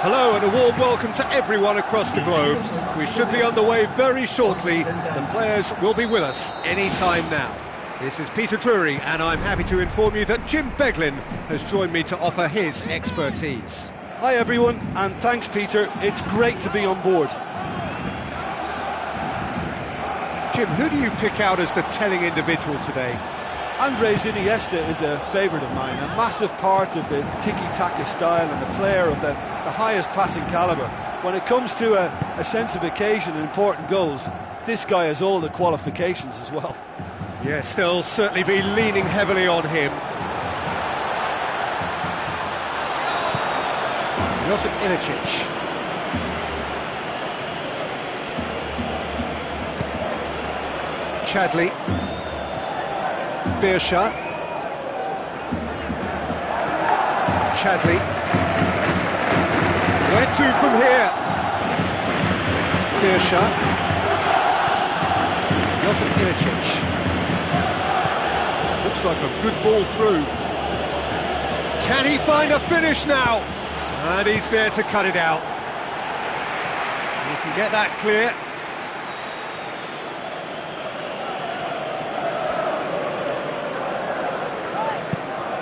Hello and a warm welcome to everyone across the globe. We should be on the way very shortly. The players will be with us any time now. This is Peter Drury and I'm happy to inform you that Jim Beglin has joined me to offer his expertise. Hi everyone, and thanks Peter, it's great to be on board. Jim, who do you pick out as the telling individual today? Andres Iniesta is a favourite of mine, a massive part of the tiki-taka style and a player of the highest passing calibre. When it comes to a sense of occasion and important goals, this guy has all the qualifications as well. Yes, they'll certainly be leaning heavily on him. Josip Ilicic. Chadli. Beersha. Chadli. Where to from here? Beersha. Josip Ilicic. Looks like a good ball through. Can he find a finish now? And he's there to cut it out. He can get that clear.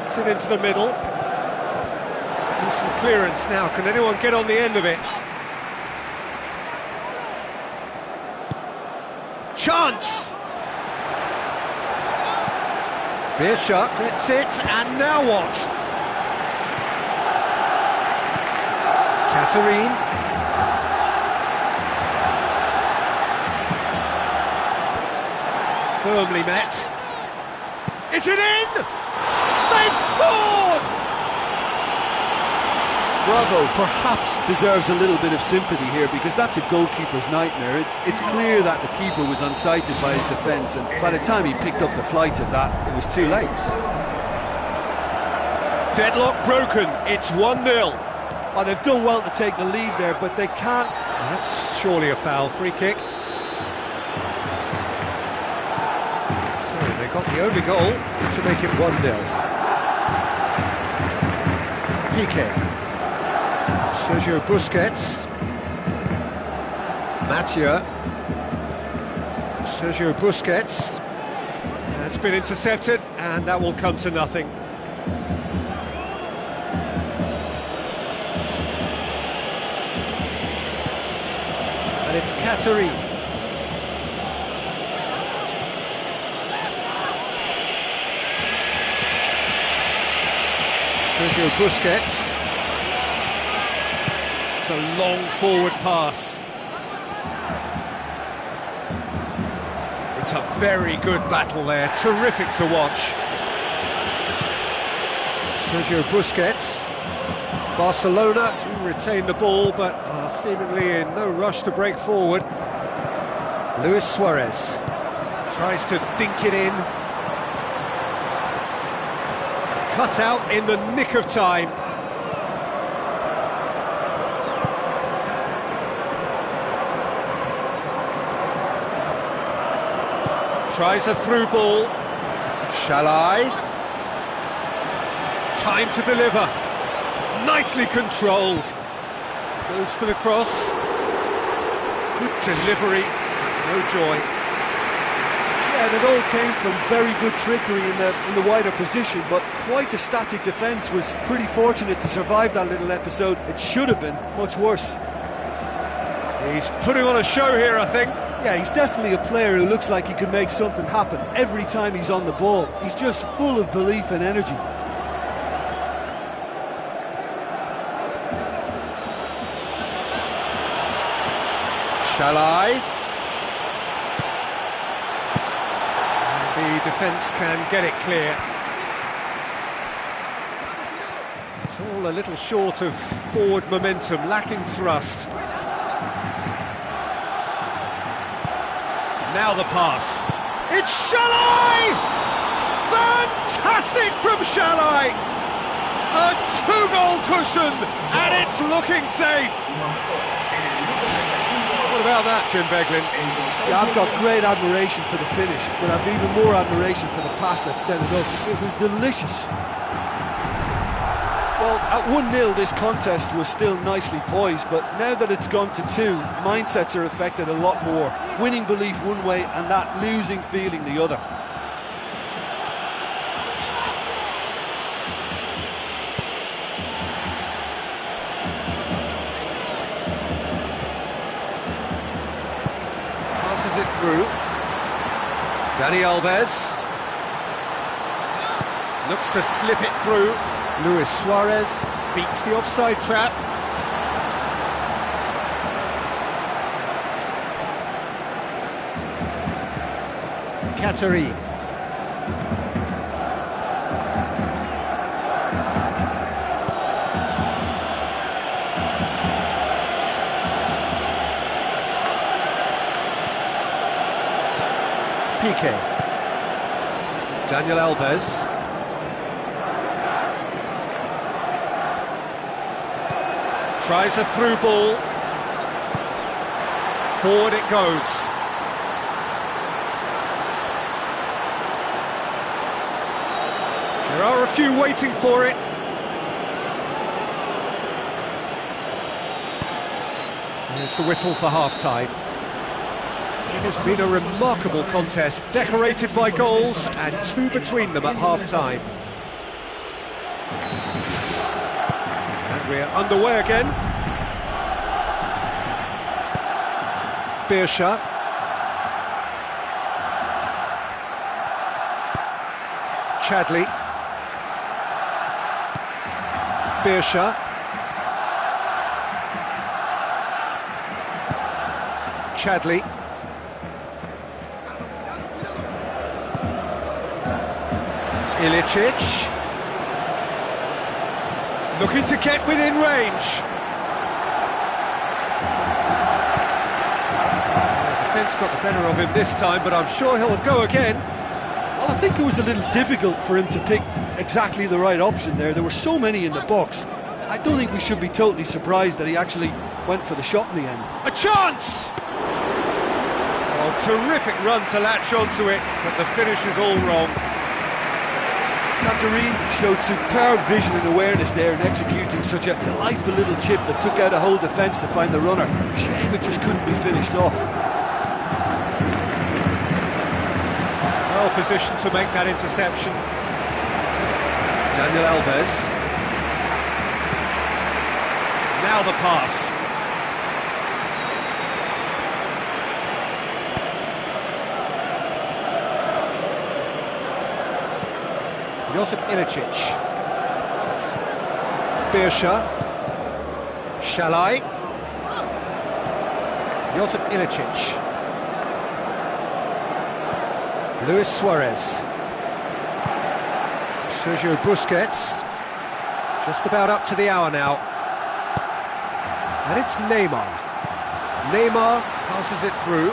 Gets it into the middle. Decent clearance now. Can anyone get on the end of it? Chance! Beersha gets it, and now what? Katerine. Firmly met. Is it in? They've scored! Bravo perhaps deserves a little bit of sympathy here because that's a goalkeeper's nightmare. It's clear that the keeper was unsighted by his defence, and by the time he picked up the flight of that, it was too late. Deadlock broken, it's 1-0. Oh, they've done well to take the lead there, but they can't... That's surely a foul, free kick. So they got the only goal to make it 1-0. Piqué. Sergio Busquets. Mathieu. Sergio Busquets. That's been intercepted, and that will come to nothing. And it's Katerine. Sergio Busquets. It's a long forward pass. It's a very good battle there, terrific to watch. Sergio Busquets. Barcelona do retain the ball, but are seemingly in no rush to break forward. Luis Suarez tries to dink it in. Cut out in the nick of time. Tries a through ball. Shall I? Time to deliver. Nicely controlled. Goes for the cross. Good delivery. No joy. Yeah, and it all came from very good trickery in the wider position, but quite a static defence. Was pretty fortunate to survive that little episode. It should have been much worse. He's putting on a show here, I think. Yeah, he's definitely a player who looks like he could make something happen every time he's on the ball. He's just full of belief and energy. Shall I? And the defence can get it clear. It's all a little short of forward momentum, lacking thrust. Now the pass. It's Shalai! Fantastic from Shalai! A two-goal cushion, and it's looking safe. What about that, Jim Beglin? Yeah, I've got great admiration for the finish, but I've even more admiration for the pass that set it up. It was delicious. Well, at 1-0 this contest was still nicely poised, but now that it's gone to 2, mindsets are affected a lot more. Winning belief one way and that losing feeling the other. Passes it through. Dani Alves. Looks to slip it through. Luis Suarez beats the offside trap. Catherine. Piqué. Daniel Alves. Tries a through ball. Forward it goes. There are a few waiting for it. Here's the whistle for half-time. It has been a remarkable contest, decorated by goals, and 2 between them at half-time. And we're underway again. Beersha. Chadley. Beersha. Chadley. Ilicic. Looking to get within range. The defence got the better of him this time, but I'm sure he'll go again. Well, I think it was a little difficult for him to pick exactly the right option there. There were so many in the box. I don't think we should be totally surprised that he actually went for the shot in the end. A chance! Oh, terrific run to latch onto it, but the finish is all wrong. Catherine showed superb vision and awareness there in executing such a delightful little chip that took out a whole defence to find the runner. Shame it just couldn't be finished off. Well positioned to make that interception. Daniel Alves. Now the pass. Josip Ilicic. Beersha. Shalai. Josip Ilicic. Luis Suarez. Sergio Busquets. Just about up to the hour now. And it's Neymar. Neymar passes it through.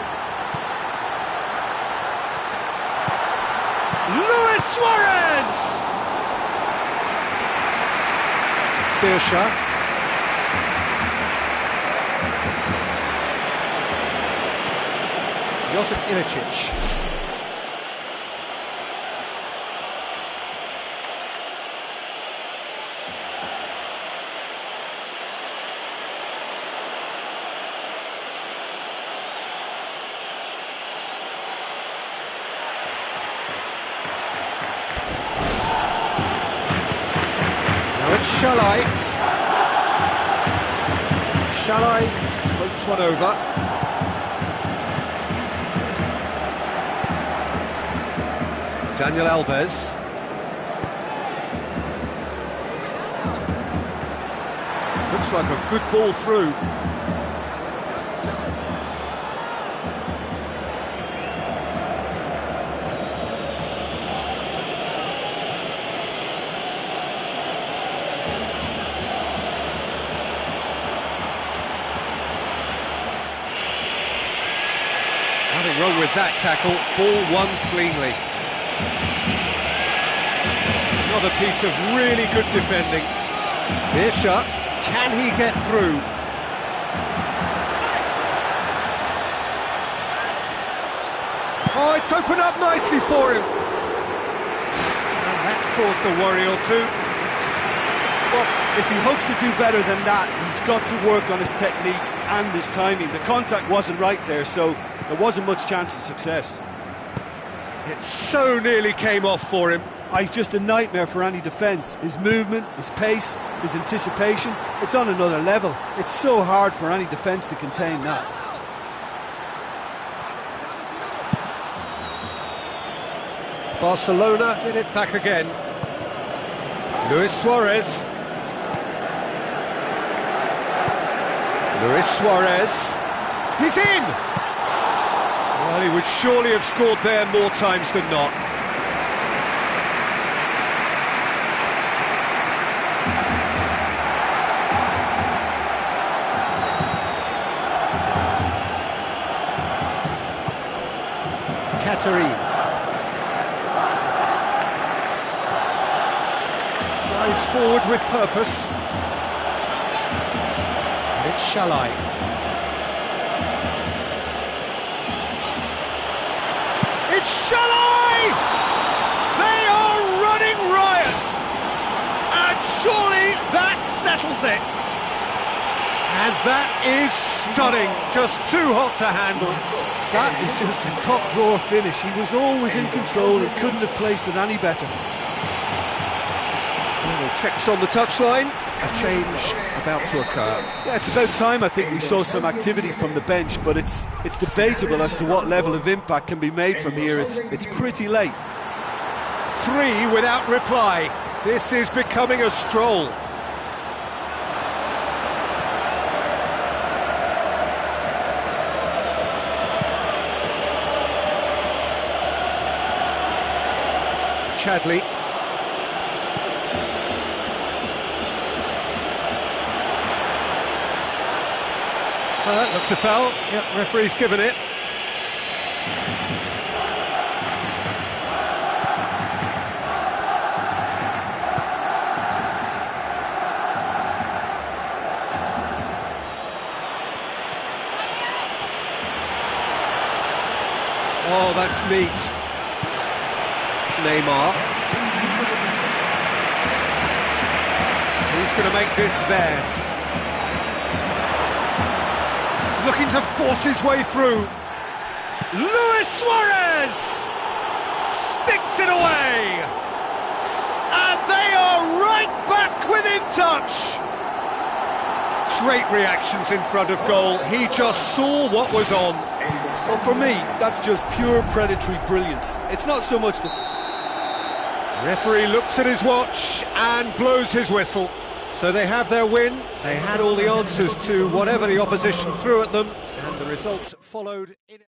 Luis Suarez! Beersha. Josip Ilicic. Shalai. Shalai floats one over. Daniel Alves. Looks like a good ball through. Nothing wrong with that tackle, ball won cleanly. Another piece of really good defending. Beersha, can he get through? Oh, it's opened up nicely for him. And that's caused a worry or two. Well, if he hopes to do better than that, he's got to work on his technique and his timing. The contact wasn't right there, so there wasn't much chance of success. It so nearly came off for him. He's just a nightmare for any defence. His movement, his pace, his anticipation, it's on another level. It's so hard for any defence to contain that. Barcelona get it back again. Luis Suarez. Luis Suarez. He's in! Well, he would surely have scored there more times than not. Katarine. Drives forward with purpose. And it's Shalai. It's Shalai! They are running riot! And surely that settles it. And that is stunning. Just too hot to handle. That is just a top drawer finish. He was always in control and couldn't have placed it any better. Final checks on the touchline. A change about to occur. Yeah, it's about time I think we saw some activity from the bench, but it's debatable as to what level of impact can be made from here. It's pretty late. 3 without reply. This is becoming a stroll. Chadley. That looks a foul. Yep, referee's given it. Oh, that's neat. Neymar. He's going to make this theirs. Looking to force his way through. Luis Suarez sticks it away. And they are right back within touch. Great reactions in front of goal. He just saw what was on. Well, for me, that's just pure predatory brilliance. It's not so much the... Referee looks at his watch and blows his whistle. So they have their win. They had all the answers to whatever the opposition threw at them, and the result followed in it.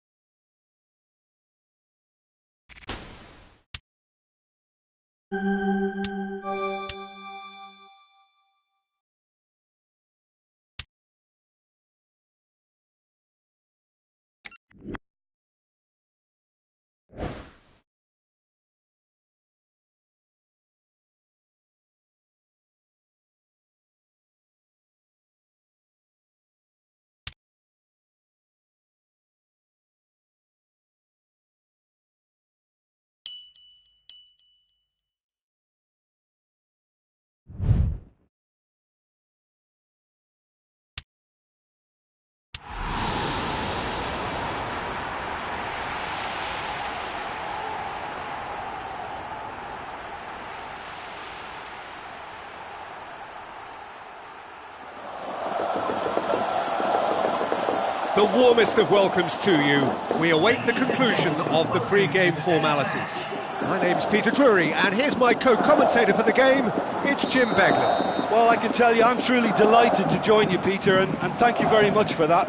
The warmest of welcomes to you. We await the conclusion of the pre-game formalities. My name's Peter Drury, and here's my co-commentator for the game, it's Jim Begley. Well, I can tell you, I'm truly delighted to join you, Peter, and thank you very much for that.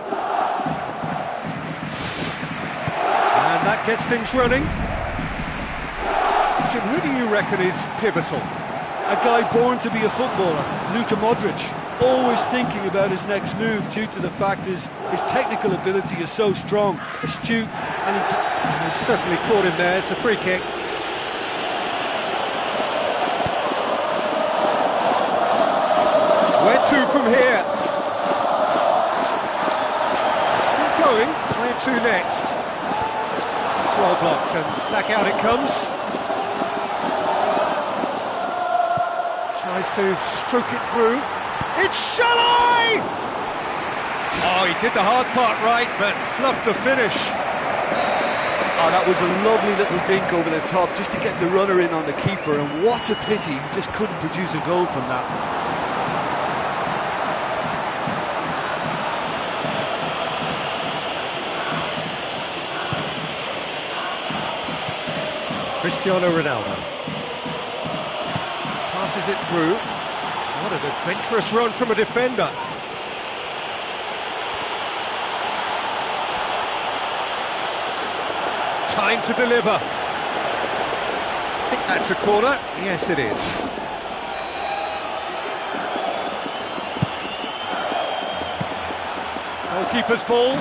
And that gets things running. Jim, who do you reckon is pivotal? A guy born to be a footballer, Luka Modric. Always thinking about his next move due to the fact his technical ability is so strong, astute and he's certainly caught him there. It's a free kick. Where to from here? Still going. Where to next? It's well blocked and back out it comes. Tries to stroke it through. It's Shalai! Oh, he did the hard part right, but fluffed the finish. Oh, that was a lovely little dink over the top, just to get the runner in on the keeper, and what a pity, he just couldn't produce a goal from that. Cristiano Ronaldo passes it through. What an adventurous run from a defender. Time to deliver. I think that's a corner. Yes, it is. Goalkeeper's ball.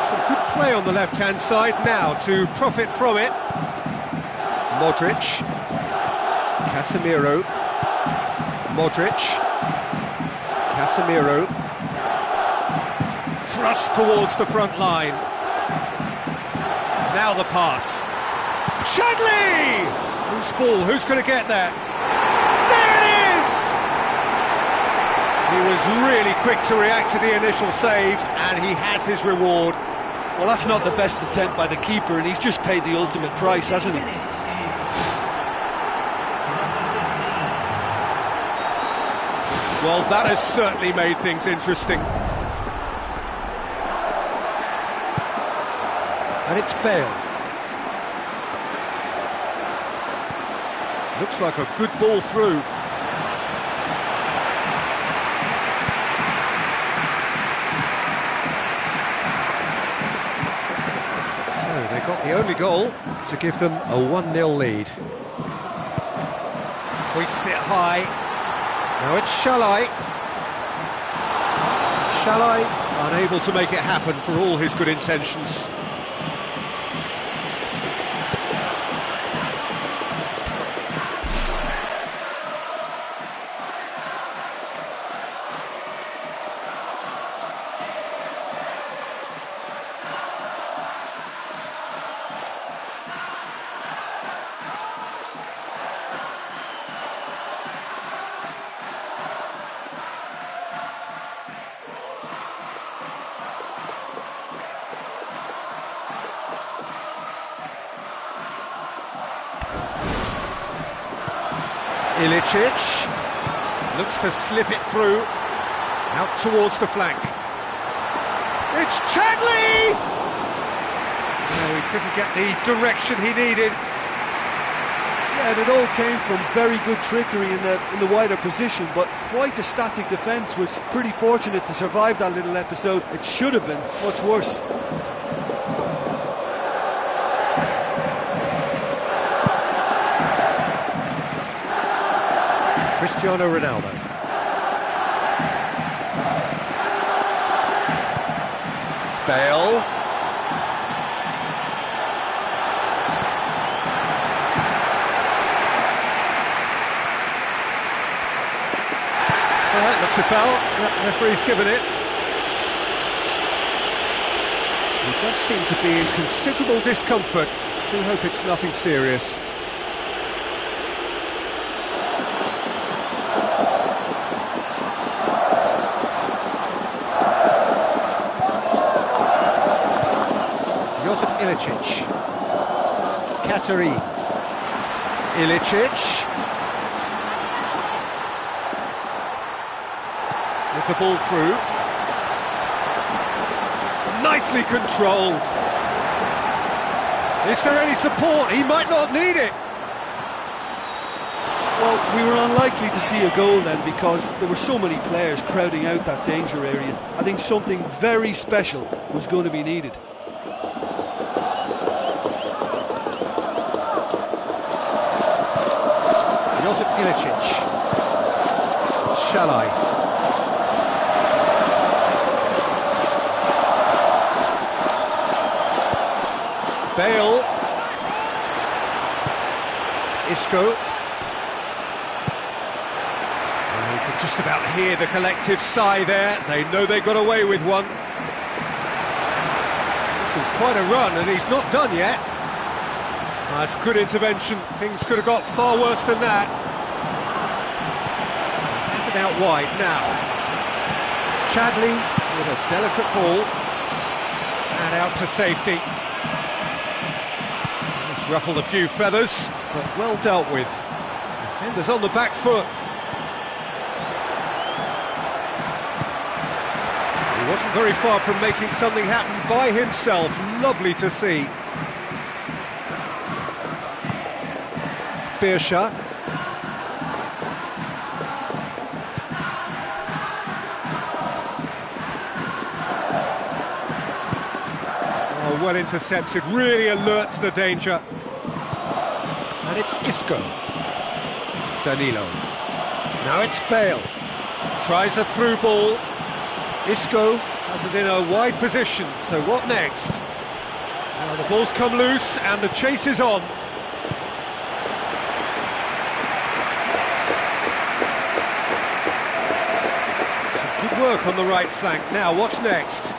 Some good play on the left-hand side now to profit from it. Modric. Casemiro. Modric. Casemiro, thrust towards the front line. Now the pass. Chadley! Whose ball? Who's going to get there? There it is! He was really quick to react to the initial save, and he has his reward. Well, that's not the best attempt by the keeper, and he's just paid the ultimate price, hasn't he? Well, that has certainly made things interesting. And it's Bale. Looks like a good ball through. So they got the only goal to give them a 1-0 lead. Hoists it high. Now it's Shalai. Shalai unable to make it happen for all his good intentions. Ilicic looks to slip it through, out towards the flank. It's Chadley! No, he couldn't get the direction he needed. Yeah, and it all came from very good trickery in the wider position, but quite a static defence. Was pretty fortunate to survive that little episode. It should have been much worse. Cristiano Ronaldo. Bale. Well, that looks a foul. The referee's given it. He does seem to be in considerable discomfort. Do hope it's nothing serious. Ilicic. Katari. Ilicic. With the ball through. Nicely controlled. Is there any support? He might not need it. Well, we were unlikely to see a goal then because there were so many players crowding out that danger area. I think something very special was going to be needed. Ilicic. Shalai. Bale. Isco. You could just about hear the collective sigh there. They know they got away with one. This is quite a run, and he's not done yet. That's good intervention. Things could have got far worse than that. Has it out wide now. Chadley with a delicate ball. And out to safety. It's ruffled a few feathers, but well dealt with. Defenders on the back foot. He wasn't very far from making something happen by himself. Lovely to see. Beersha. Oh, well intercepted, really alert to the danger. And it's Isco. Danilo. Now it's Bale. Tries a through ball. Isco has it in a wide position, so what next? Well, the ball's come loose and the chase is on. Some good work on the right flank. Now, what's next?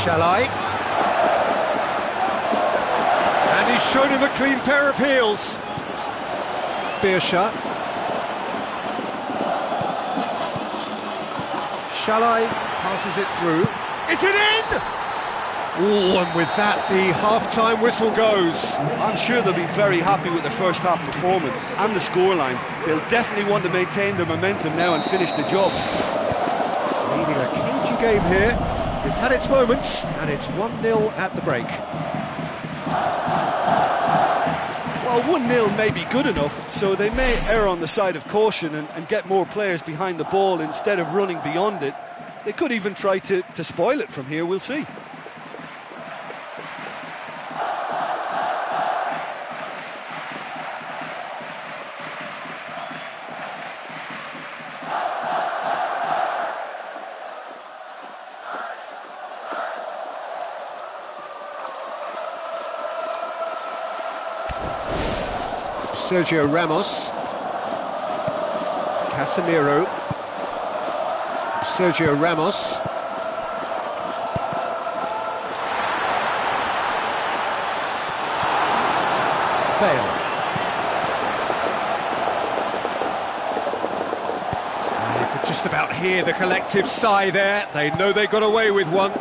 Shalai. And he's shown him a clean pair of heels. Beersha. Shalai passes it through. Is it in? Oh, and with that, the half-time whistle goes. I'm sure they'll be very happy with the first half performance and the scoreline. They'll definitely want to maintain their momentum now and finish the job. Leading a cagey game here. It's had its moments, and it's 1-0 at the break. Well, 1-0 may be good enough, so they may err on the side of caution and get more players behind the ball instead of running beyond it. They could even try to spoil it from here, we'll see. Sergio Ramos. Casemiro. Sergio Ramos. Bale. You could just about hear the collective sigh there. They know they got away with one.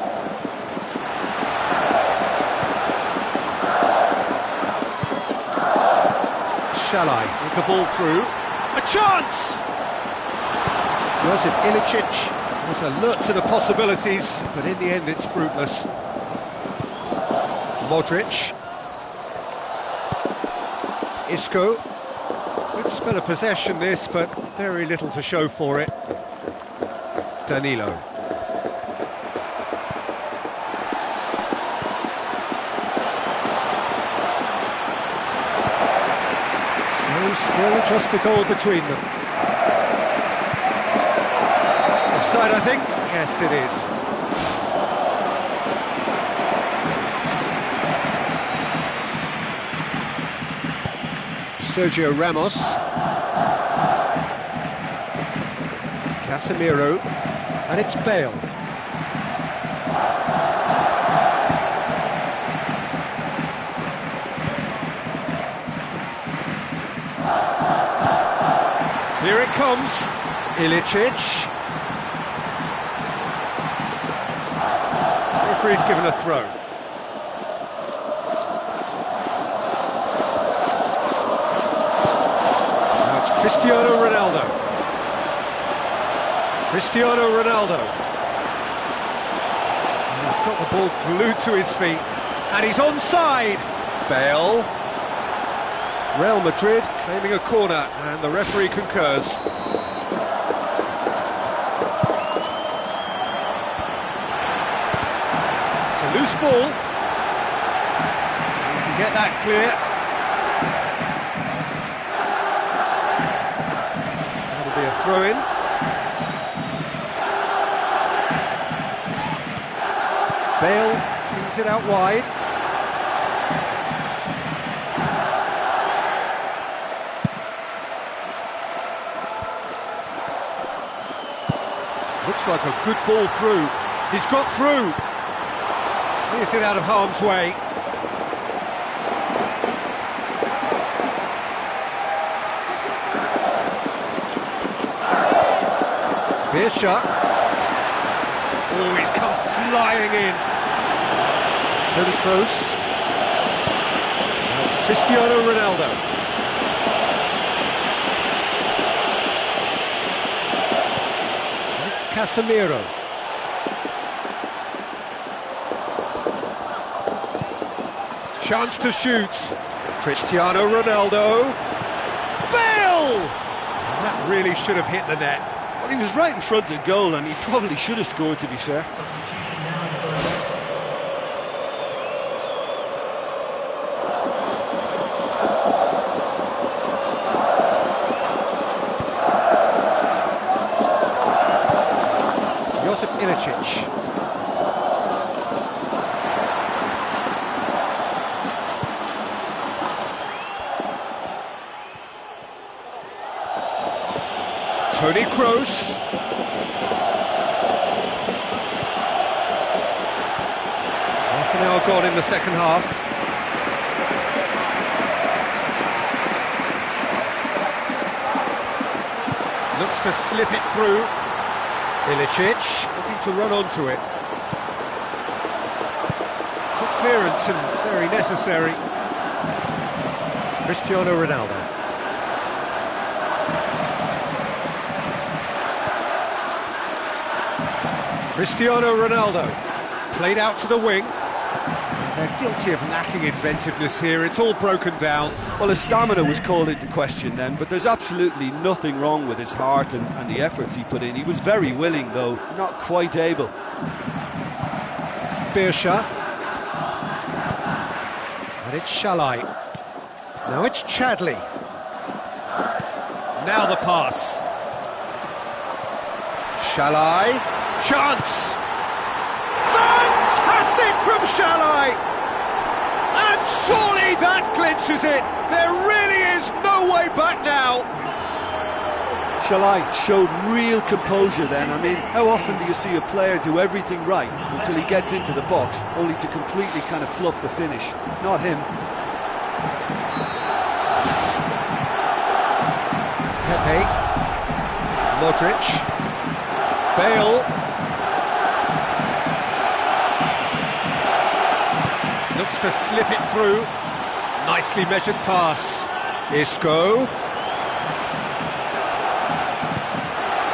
Shalai with the ball through. A chance! Josip Ilicic was alert to the possibilities, but in the end it's fruitless. Modric. Isco. Good spell of possession this, but very little to show for it. Danilo. Still just a goal between them. Offside, I think? Yes, it is. Sergio Ramos. Casemiro. And it's Bale. Here it comes, Ilicic. Referee's given a throw. Now it's Cristiano Ronaldo. Cristiano Ronaldo. And he's got the ball glued to his feet. And he's onside. Bale. Real Madrid claiming a corner, and the referee concurs. It's a loose ball. You can get that clear. That'll be a throw-in. Bale pings it out wide. Looks like a good ball through. He's got through. Clears it out of harm's way. Beersha. Oh, he's come flying in. Toni Kroos. Now it's Cristiano Ronaldo. And it's Casemiro. Chance to shoot. Cristiano Ronaldo. Bale! And that really should have hit the net. Well, he was right in front of goal and he probably should have scored, to be fair. Josip Ilicic. Toni Kroos. Half an hour gone in the second half. Looks to slip it through. Ilicic looking to run onto it. Good clearance and very necessary. Cristiano Ronaldo. Cristiano Ronaldo, played out to the wing. They're guilty of lacking inventiveness here, it's all broken down. Well, his stamina was called into question then, but there's absolutely nothing wrong with his heart and the efforts he put in. He was very willing, though, not quite able. Beersha. And it's Shalai. Now it's Chadley. Now the pass. Shalai. Chance! Fantastic from Shalai! And surely that clinches it! There really is no way back now! Shalai showed real composure then. I mean, how often do you see a player do everything right until he gets into the box, only to completely kind of fluff the finish? Not him. Pepe. Modric. Bale. Looks to slip it through. Nicely measured pass. Isco.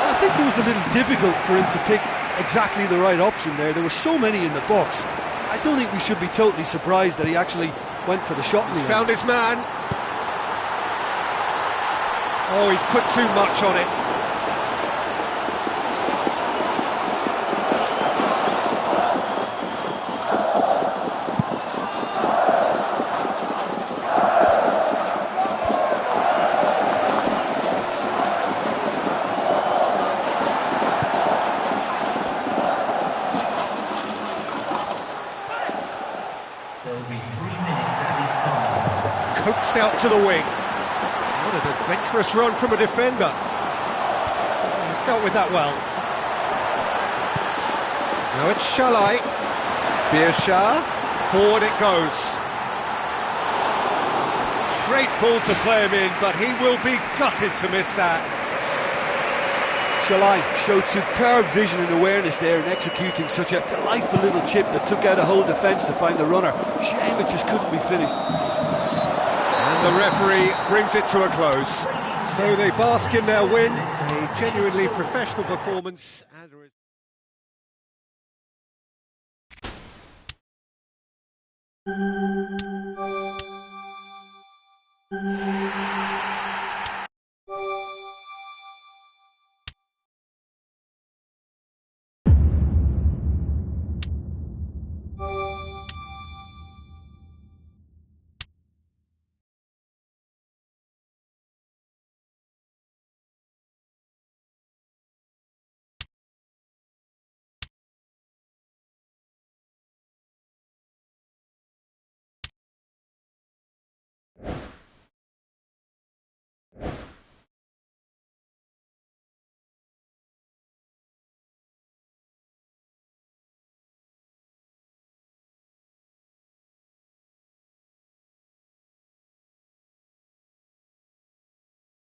I think it was a little difficult for him to pick exactly the right option there. There were so many in the box. I don't think we should be totally surprised that he actually went for the shot. He's found his man. Oh, he's put too much on it. Coaxed out to the wing. What an adventurous run from a defender. He's dealt with that well. Now it's Shalai. Beersha. Forward it goes. Great ball to play him in, but he will be gutted to miss that. Shalai showed superb vision and awareness there in executing such a delightful little chip that took out a whole defence to find the runner. Shame it just couldn't be finished. And the referee brings it to a close. So they bask in their win, a genuinely professional performance. And